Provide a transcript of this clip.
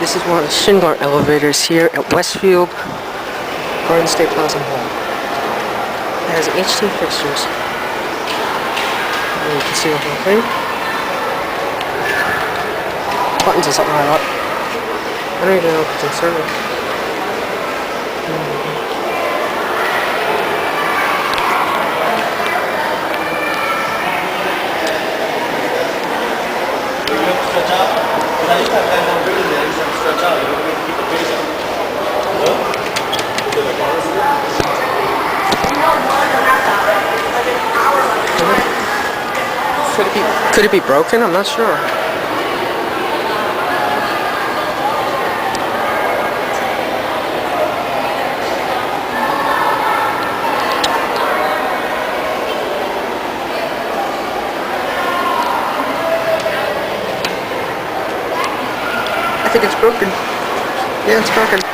This is one of the Schindler elevators here at Westfield Garden State Plaza Mall. It has HT fixtures. And you can see the whole thing. Buttons or something like that. I don't even know if it's in service. Could it be broken? I'm not sure. I think it's broken. Yeah, it's broken.